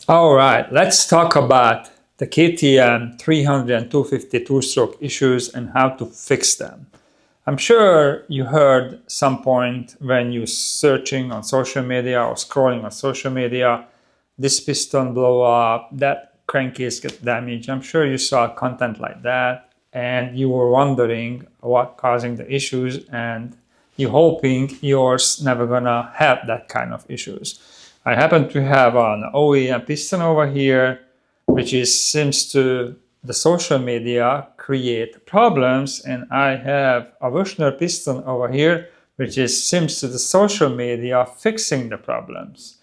All right, let's talk about the KTM 300 and 250 two-stroke issues and how to fix them. I'm sure you heard some point when you're searching on social media or scrolling on social media, this piston blow up, that crankcase get damaged. I'm sure you saw content like that and you were wondering what causing the issues, and you're hoping yours never gonna have that kind of issues. I happen to have an OEM piston over here, which seems to the social media create problems, and I have a Wushner piston over here, which seems to the social media fixing the problems.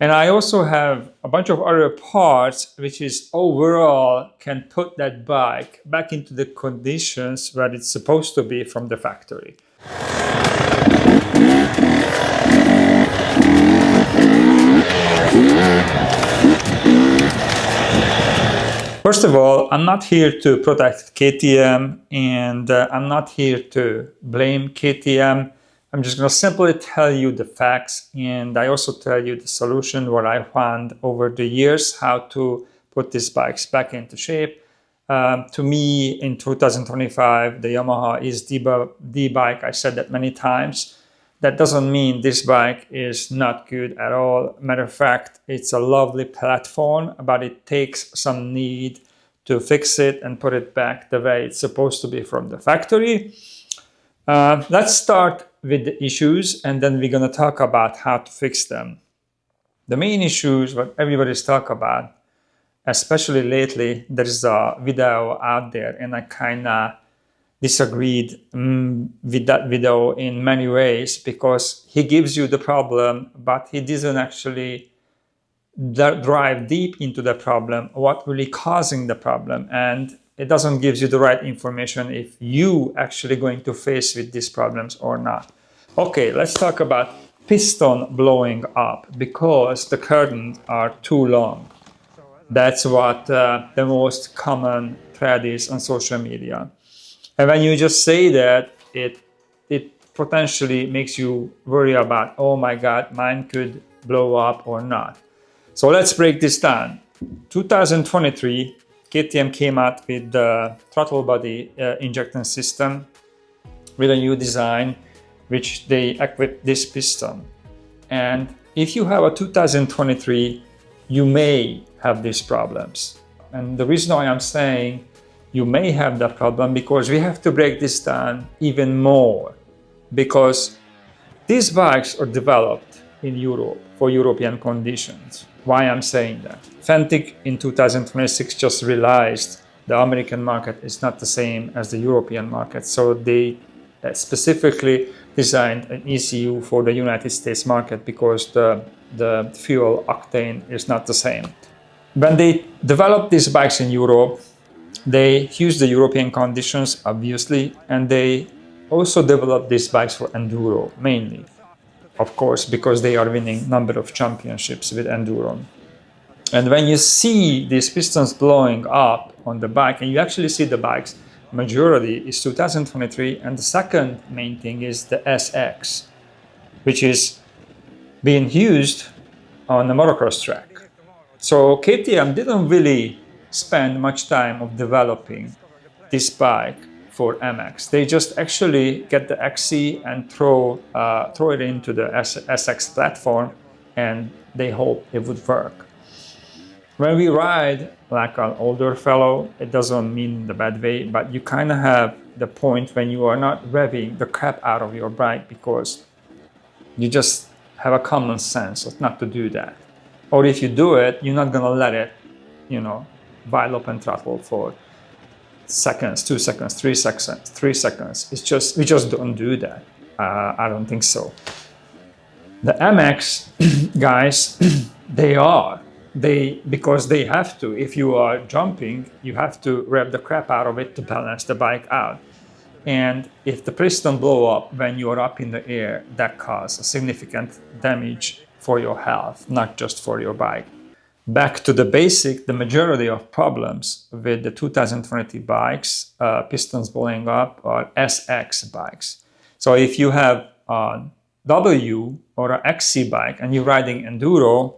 And I also have a bunch of other parts which overall can put that bike back into the conditions where it's supposed to be from the factory. First of all, I'm not here to protect KTM, and I'm not here to blame KTM. I'm just going to simply tell you the facts, and I also tell you the solution, what I found over the years, how to put these bikes back into shape. To me, in 2025, the Yamaha is the bike. I said that many times. That doesn't mean this bike is not good at all. Matter of fact, it's a lovely platform, but it takes some need to fix it and put it back the way it's supposed to be from the factory. Let's start with the issues, and then we're going to talk about how to fix them. The main issues, what everybody's talking about, especially lately, there's a video out there, and I kind of disagreed with that video in many ways, because he gives you the problem, but he doesn't actually drive deep into the problem, what really causing the problem, and it doesn't give you the right information if you actually going to face with these problems or not. Okay, let's talk about piston blowing up because the curtains are too long. That's what the most common thread is on social media. And when you just say that, it potentially makes you worry about, oh my God, mine could blow up or not. So let's break this down. 2023, KTM came out with the throttle body injection system with a new design, which they equipped this piston. And if you have a 2023, you may have these problems. And the reason why I'm saying you may have that problem, because we have to break this down even more, because these bikes are developed in Europe for European conditions. Why I'm saying that? Fentic in 2026 just realized the American market is not the same as the European market, so they specifically designed an ECU for the United States market because the fuel octane is not the same. When they developed these bikes in Europe, they used the European conditions, obviously, and they also developed these bikes for enduro, mainly, of course, because they are winning number of championships with enduro. And when you see these pistons blowing up on the bike, and you actually see the bikes, majority is 2023, and the second main thing is the SX, which is being used on the motocross track. So KTM didn't really spend much time of developing this bike for MX. They just actually get the XC and throw it into the SX platform, and they hope it would work. When we ride like an older fellow, it doesn't mean the bad way, but you kind of have the point when you are not revving the crap out of your bike because you just have a common sense of not to do that. Or if you do it, you're not gonna let it, while open throttle for seconds, 2 seconds, 3 seconds, 3 seconds. We just don't do that. I don't think so. The MX guys, because they have to. If you are jumping, you have to rev the crap out of it to balance the bike out. And if the piston blow up when you are up in the air, that causes significant damage for your health, not just for your bike. Back to the basic, the majority of problems with the 2020 bikes, pistons blowing up, are SX bikes. So if you have a W or an XC bike and you're riding enduro,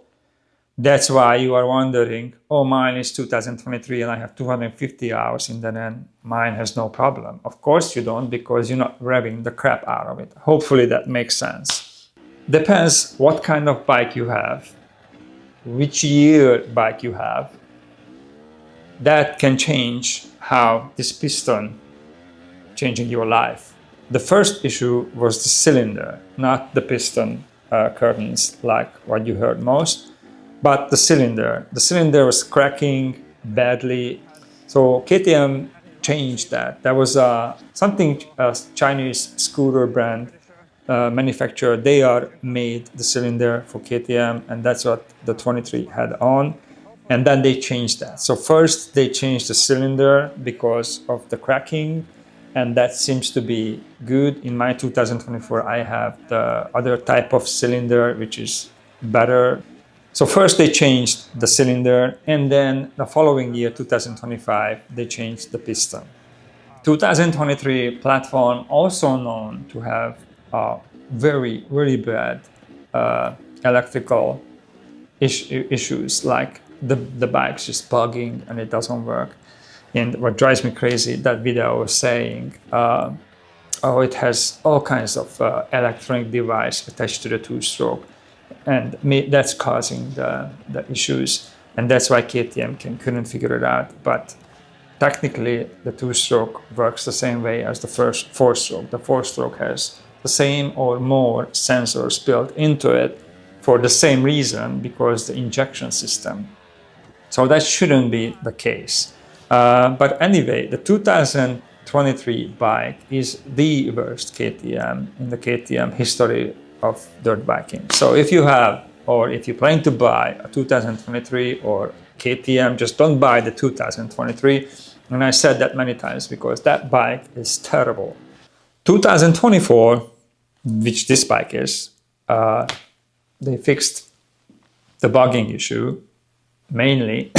That's why you are wondering, oh, mine is 2023 and I have 250 hours in the end. Mine has no problem. Of course you don't, because you're not revving the crap out of it. Hopefully that makes sense. Depends what kind of bike you have, which year bike you have. That can change how this piston changing your life. The first issue was the cylinder, not the piston curtains like what you heard most, but the cylinder. The cylinder was cracking badly. So KTM changed that. That was something a Chinese scooter brand manufacturer. They are made the cylinder for KTM, and that's what the 23 had on. And then they changed that. So first they changed the cylinder because of the cracking, and that seems to be good. In my 2024, I have the other type of cylinder, which is better. So first they changed the cylinder, and then the following year, 2025, they changed the piston. 2023 platform also known to have very, very bad electrical issues, like the bike's just bugging and it doesn't work. And what drives me crazy, that video was saying, oh, it has all kinds of electronic device attached to the two-stroke, and that's causing the issues, and that's why KTM couldn't figure it out. But technically, the two-stroke works the same way as the four-stroke. The four-stroke has the same or more sensors built into it for the same reason, because the injection system. So that shouldn't be the case. But anyway, the 2023 bike is the worst KTM in the KTM history of dirt biking. So if you have, or if you plan to buy a 2023 or KTM, just don't buy the 2023. And I said that many times because that bike is terrible. 2024, which this bike is, they fixed the bugging issue mainly.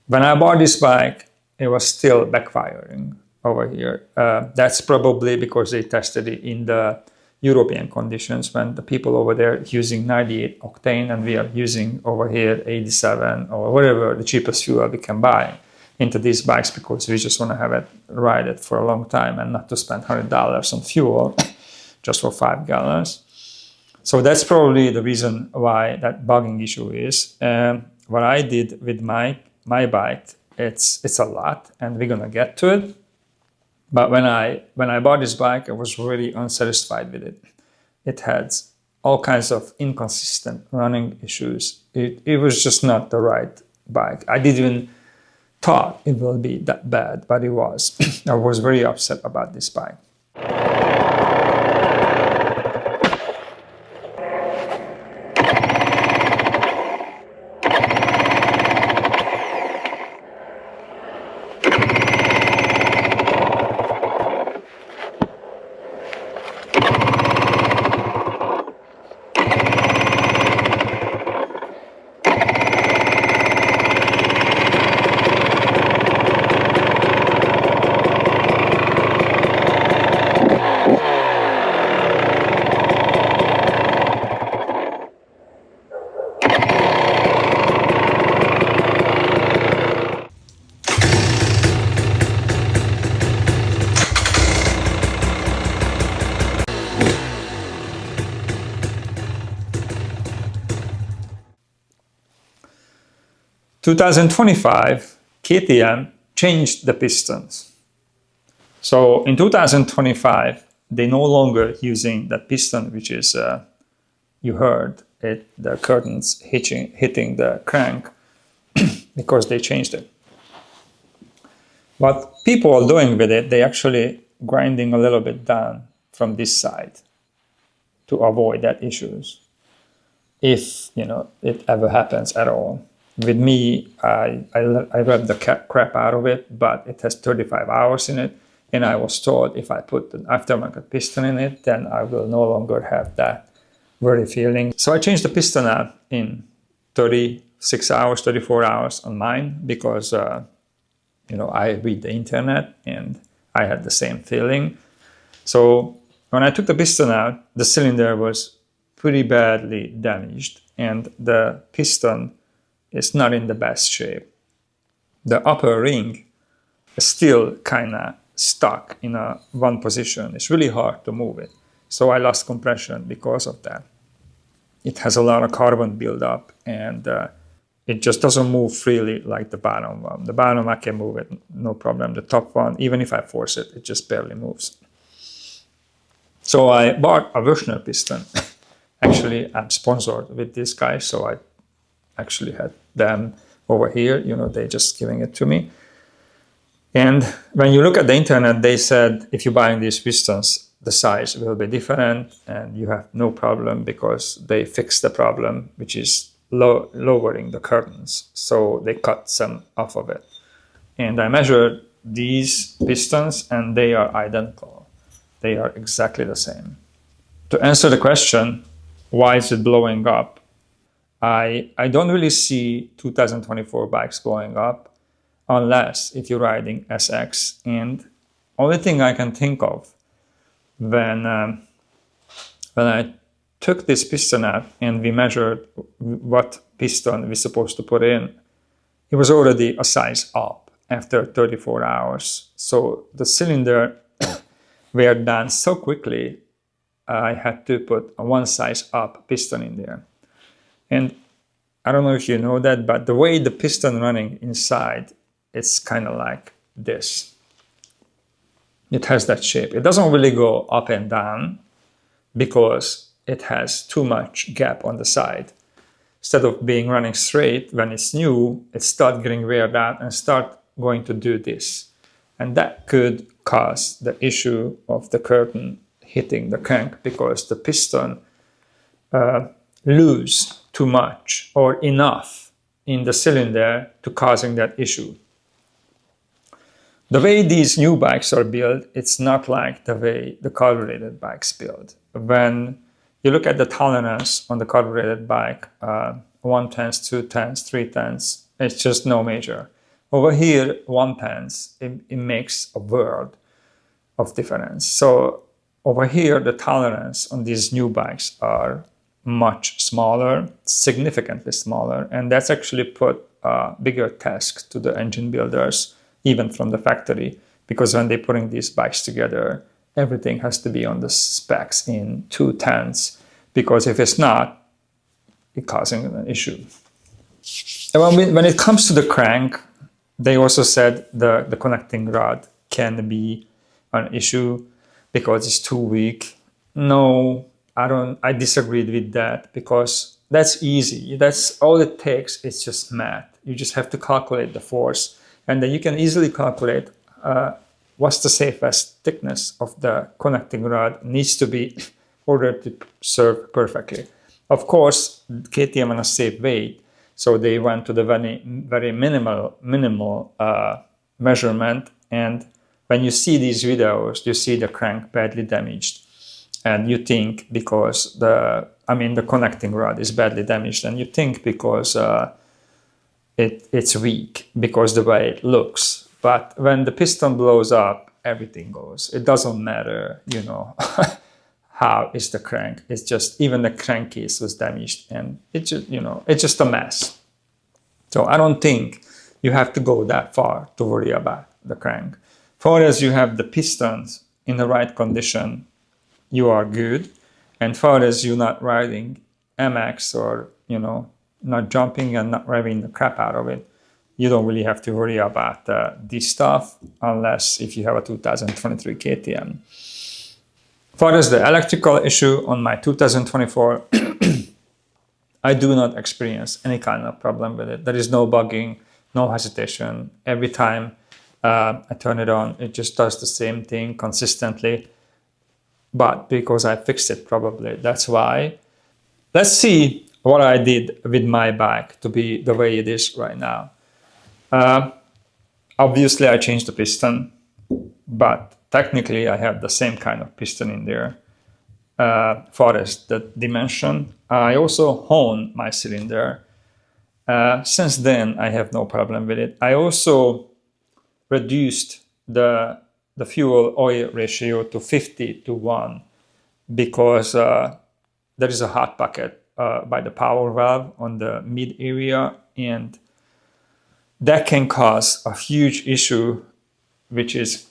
When I bought this bike, it was still backfiring over here. That's probably because they tested it in the European conditions, when the people over there using 98 octane and we are using over here 87 or whatever the cheapest fuel we can buy into these bikes, because we just want to have it, ride it for a long time and not to spend $100 on fuel just for 5 gallons. So that's probably the reason why that bugging issue is. What I did with my bike, it's a lot, and we're gonna get to it. But when I bought this bike, I was really unsatisfied with it. It had all kinds of inconsistent running issues. It was just not the right bike. I didn't even thought it will be that bad, but it was. I was very upset about this bike. 2025, KTM changed the pistons. So in 2025, they no longer using that piston, which is, you heard it, the curtains hitting the crank, because they changed it. What people are doing with it, they actually grinding a little bit down from this side to avoid that issues, if it ever happens at all. With me, I rev the crap out of it, but it has 35 hours in it, and I was told if I put an aftermarket piston in it, then I will no longer have that very feeling. So I changed the piston out in 36 hours, 34 hours on mine, because I read the internet and I had the same feeling. So when I took the piston out, the cylinder was pretty badly damaged, and the piston is not in the best shape. The upper ring is still kind of stuck in one position. It's really hard to move it. So I lost compression because of that. It has a lot of carbon buildup, and it just doesn't move freely like the bottom one. The bottom, I can move it, no problem. The top one, even if I force it, it just barely moves. So I bought a Wurschner piston. Actually, I'm sponsored with this guy, so I actually had them over here. You know, they're just giving it to me. And when you look at the internet, they said if you're buying these pistons, the size will be different, and you have no problem because they fixed the problem, which is lowering the curtains. So they cut some off of it. And I measured these pistons, and they are identical. They are exactly the same. To answer the question, why is it blowing up? I don't really see 2024 bikes blowing up unless if you're riding SX. And only thing I can think of when I took this piston out and we measured what piston we're supposed to put in, it was already a size up after 34 hours. So the cylinder were done so quickly, I had to put a one size up piston in there. And I don't know if you know that, but the way the piston running inside, it's kind of like this. It has that shape. It doesn't really go up and down because it has too much gap on the side. Instead of being running straight, when it's new, it starts getting weared out and start going to do this. And that could cause the issue of the curtain hitting the crank because the piston lose too much or enough in the cylinder to causing that issue. The way these new bikes are built, it's not like the way the carbureted bikes build. When you look at the tolerance on the carbureted bike, 1/10, 2/10, 3/10, it's just no major. Over here, 1/10, it makes a world of difference. So over here, the tolerance on these new bikes are much smaller, significantly smaller, and that's actually put a bigger task to the engine builders, even from the factory, because when they're putting these bikes together, everything has to be on the specs in 2/10, because if it's not, it's causing an issue. And when it comes to the crank, they also said the connecting rod can be an issue because it's too weak. No, I disagreed with that because that's easy. That's all it takes. It's just math. You just have to calculate the force, and then you can easily calculate what's the safest thickness of the connecting rod needs to be in order to serve perfectly. Of course, KTM on a safe weight, so they went to the very minimal measurement. And when you see these videos, you see the crank badly damaged, and you think because the connecting rod is badly damaged, and you think because it's weak because the way it looks. But when the piston blows up, everything goes. It doesn't matter, how is the crank. It's just even the crankcase was damaged, and it's just a mess. So I don't think you have to go that far to worry about the crank. Far as you have the pistons in the right condition, you are good. And far as you're not riding MX or not jumping and not revving the crap out of it, you don't really have to worry about this stuff unless if you have a 2023 KTM. Far as the electrical issue on my 2024, I do not experience any kind of problem with it. There is no bugging, no hesitation. Every time I turn it on, it just does the same thing consistently. But because I fixed it probably, that's why. Let's see what I did with my bike to be the way it is right now. Obviously, I changed the piston, but technically I have the same kind of piston in there. Far as the dimension, I also honed my cylinder. Since then, I have no problem with it. I also reduced the fuel oil ratio to 50 to 1 because there is a hot pocket by the power valve on the mid area, and that can cause a huge issue, which is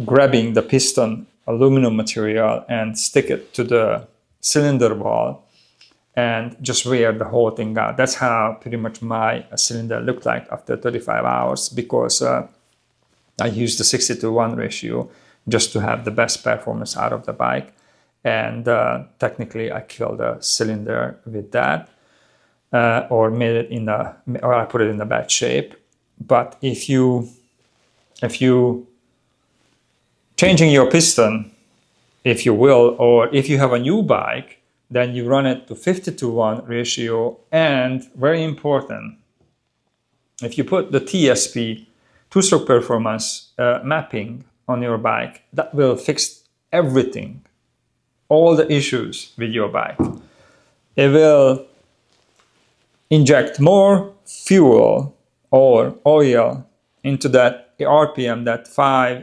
grabbing the piston aluminum material and stick it to the cylinder wall and just wear the whole thing out. That's how pretty much my cylinder looked like after 35 hours, because I used the 60-to-1 ratio just to have the best performance out of the bike. And technically I killed the cylinder with that, or I put it in a bad shape. But if you changing your piston, if you will, or if you have a new bike, then you run it to 50-to-1 ratio. And very important, if you put the TSP, two-stroke performance mapping on your bike, that will fix everything, all the issues with your bike. It will inject more fuel or oil into that RPM, that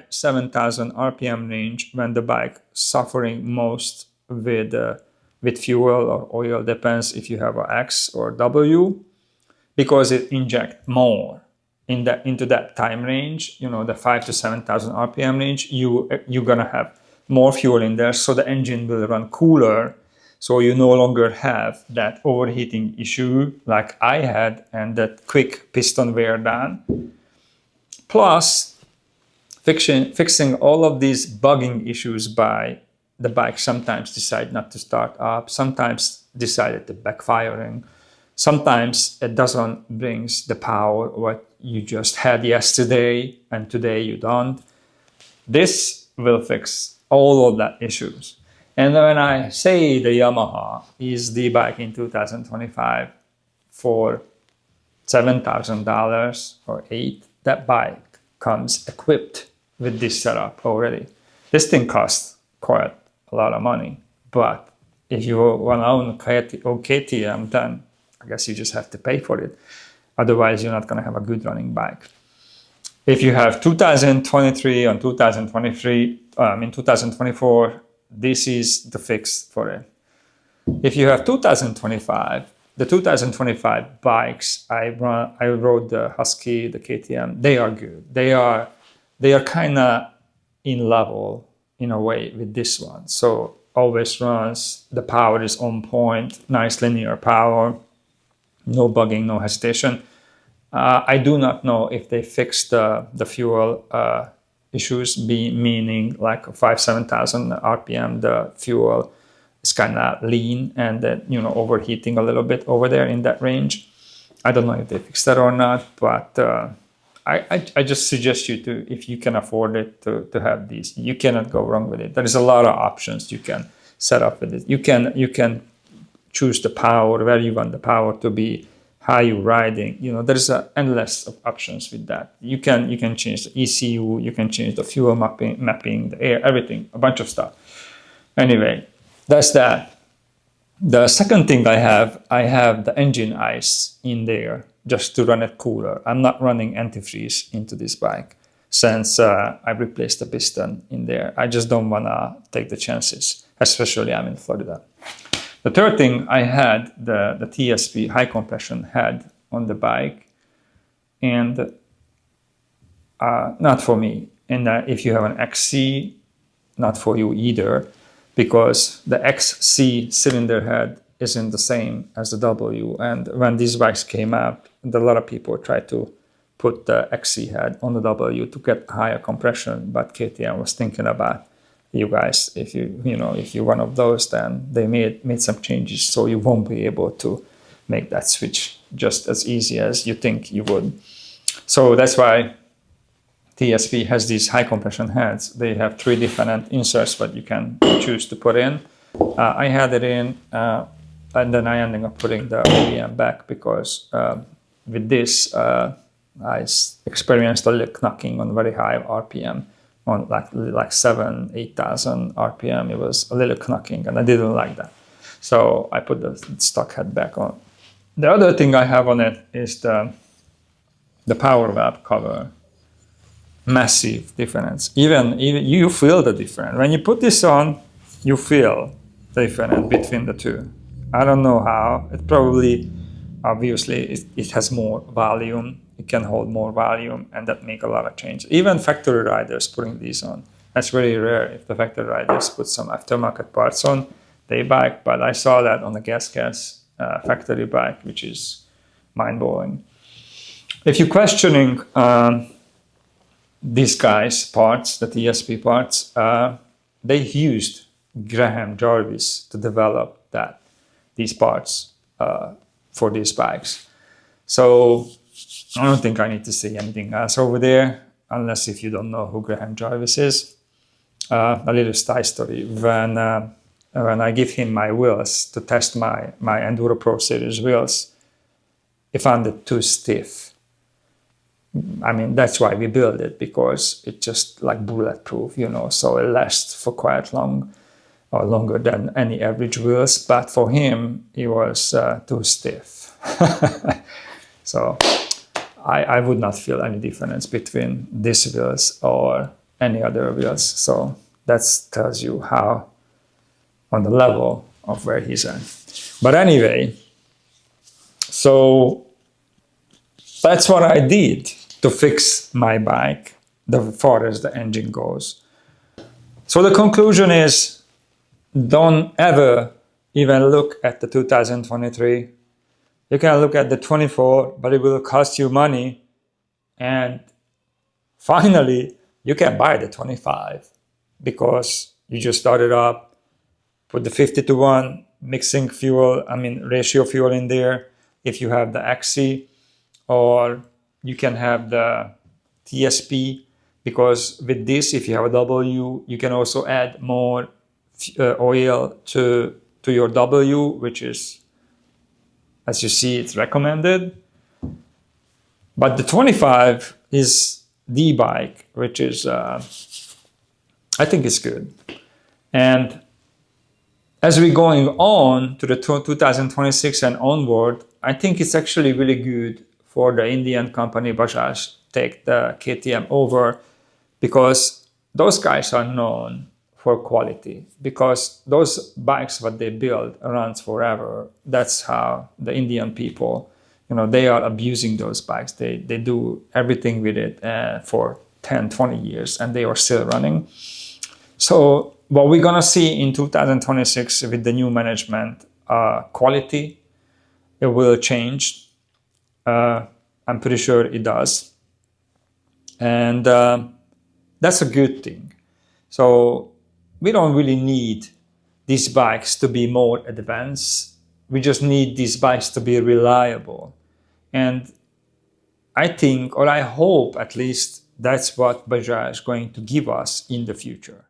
7,000 RPM range, when the bike suffering most with fuel or oil, depends if you have an X or W, because it inject more into that time range, the 5,000 to 7,000 RPM range. You're gonna have more fuel in there, so the engine will run cooler, so you no longer have that overheating issue like I had and that quick piston wear down. Plus, fixing all of these bugging issues by the bike sometimes decide not to start up, sometimes decided to backfiring, sometimes it doesn't brings the power what you just had yesterday and today you don't. This will fix all of that issues. And when I say the Yamaha is the bike in 2025 for $7,000 or $8,000, that bike comes equipped with this setup already. This thing costs quite a lot of money, but if you want to own KTM, then I guess you just have to pay for it. Otherwise, you're not going to have a good running bike. If you have 2023 and 2024, this is the fix for it. If you have 2025, the 2025 bikes I rode the Husky, the KTM, they are good. They are kind of in level in a way with this one. So always runs, the power is on point, nice linear power, no bugging, no hesitation. I do not know if they fixed the fuel issues, meaning like 7,000 RPM, the fuel is kind of lean and then, overheating a little bit over there in that range. I don't know if they fixed that or not, but I just suggest you to, if you can afford it, to have these. You cannot go wrong with it. There is a lot of options you can set up with it. You can choose the power, where you want the power to be, how you riding. There's endless of options with that. You can change the ECU, you can change the fuel mapping, the air, everything, a bunch of stuff. Anyway, that's that. The second thing I have the engine ice in there just to run it cooler. I'm not running antifreeze into this bike since I replaced the piston in there. I just don't want to take the chances, especially I'm in Florida. The third thing I had the TSP high compression head on the bike, and not for me. And if you have an XC, not for you either, because the XC cylinder head isn't the same as the W. And when these bikes came out, a lot of people tried to put the XC head on the W to get higher compression, but KTM was thinking about you guys, if you're one of those, then they made some changes, so you won't be able to make that switch just as easy as you think you would. So that's why TSP has these high compression heads. They have 3 different inserts that you can choose to put in. I had it in, and then I ended up putting the OEM back because with this I experienced a little knocking on very high RPM. On like 8,000 RPM, it was a little knocking, and I didn't like that. So I put the stock head back on. The other thing I have on it is the power valve cover. Massive difference. Even you feel the difference. When you put this on, you feel the difference between the two. I don't know how. It probably, obviously, it has more volume. It can hold more volume, and that make a lot of change. Even factory riders putting these on. That's very rare if the factory riders put some aftermarket parts on their bike, but I saw that on the gas factory bike, which is mind-blowing. If you're questioning these guys' parts, the TSP parts, they used Graham Jarvis to develop these parts for these bikes. So I don't think I need to say anything else over there, unless if you don't know who Graham Jarvis is. A little side story. When I give him my wheels to test my Enduro Pro Series wheels, he found it too stiff. I mean, that's why we build it, because it's just like bulletproof, so it lasts for quite long, or longer than any average wheels. But for him, it was too stiff. So I would not feel any difference between these wheels or any other wheels. So that tells you how on the level of where he's at. But anyway, so that's what I did to fix my bike as far as the engine goes. So the conclusion is, don't ever even look at the 2023. You can look at the 24, but it will cost you money. And finally, you can buy the 25 because you just started up, put the 50-to-1 mixing fuel, ratio fuel in there. If you have the XC, or you can have the TSP, because with this, if you have a W, you can also add more oil to your W, which is, as you see, it's recommended. But the 25 is the bike, which is, I think it's good. And as we're going on to the 2026 and onward, I think it's actually really good for the Indian company Bajaj take the KTM over, because those guys are known for quality, because those bikes what they build runs forever. That's how the Indian people, they are abusing those bikes. They do everything with it for 10, 20 years, and they are still running. So what we're gonna see in 2026 with the new management, quality, it will change. I'm pretty sure it does. And that's a good thing. So we don't really need these bikes to be more advanced. We just need these bikes to be reliable. And I think, or I hope at least, that's what Bajaj is going to give us in the future.